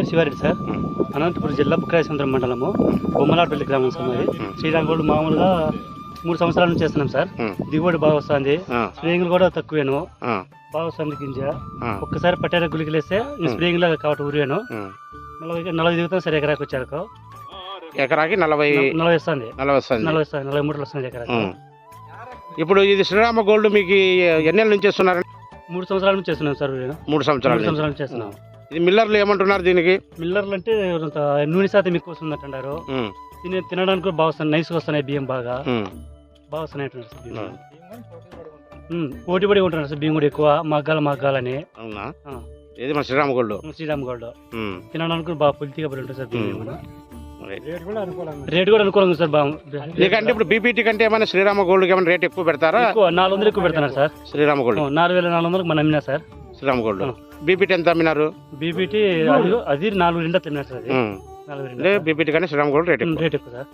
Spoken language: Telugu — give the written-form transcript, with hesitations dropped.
శివారెడ్డి సార్, అనంతపురం జిల్లా బుక్రాయసముద్రం మండలము బొమ్మలాపల్లి గ్రామం సార్ మాది. శ్రీరామ్ గోల్డ్ మామూలుగా 3 సంవత్సరాల నుంచి చేస్తున్నాం సార్. దిగుబడి బాగా వస్తుంది, స్ప్రేయింగ్ కూడా తక్కువేను, బాగా వస్తుంది గింజ. ఒక్కసారి పట్టార గులికలేస్తే స్ప్రేయింగ్ లాగా కాబట్టి ఊరిగాను 40 దిగుతాం సార్. ఎకరాకి వచ్చాక ఎకరాకి 40 వస్తుంది, 40 మూటలు వస్తుంది ఎకరాకి. ఇప్పుడు ఇది శ్రీరామ గోల్డ్ మీకు ఎన్నేళ్ళ నుంచి చేస్తున్నారు? 3 సంవత్సరాల నుంచి చేస్తున్నాం సార్. 3 సంవత్సరాల నుంచి చేస్తున్నాం. ఇది మిల్లర్లు ఏమంటున్నారు దీనికి? మిల్లర్లు అంటే నూనె శాతం ఎక్కువ వస్తుంది అంటారు. తినడానికి కూడా బాగా వస్తుంది, నైస్గా వస్తున్నాయి బియ్యం, బాగా వస్తున్నాయి. పోటీ పడి ఉంటున్నారు సార్ బియ్యం కూడా ఎక్కువ, మగ్గాలని. అవునా? ఇది మన శ్రీరామ గోల్డ్ తినడానికి బాగా పుల్తిగా పడి ఉంటుంది సార్ బియ్యం. రేట్ కూడా అనుకూలంగా సార్. ఎందుకంటే ఇప్పుడు బీపీటీ కంటే ఏమైనా శ్రీరామ గోల్డ్ ఏమైనా రేట్ ఎక్కువ పెడతారా? 400 ఎక్కువ పెడతారు సార్. శ్రీరామ గోల్డ్ 4400 మనం అమ్మినా సార్. శ్రీరామ గోల్డ్ బీపీటీ ఎంత అమ్మినారు? బీపీటీ అది 4 నిండా తిన్నారు సార్. బీపీటీ కానీ శ్రీరామ గోల్డ్ రేట్ ఎక్కువ సార్.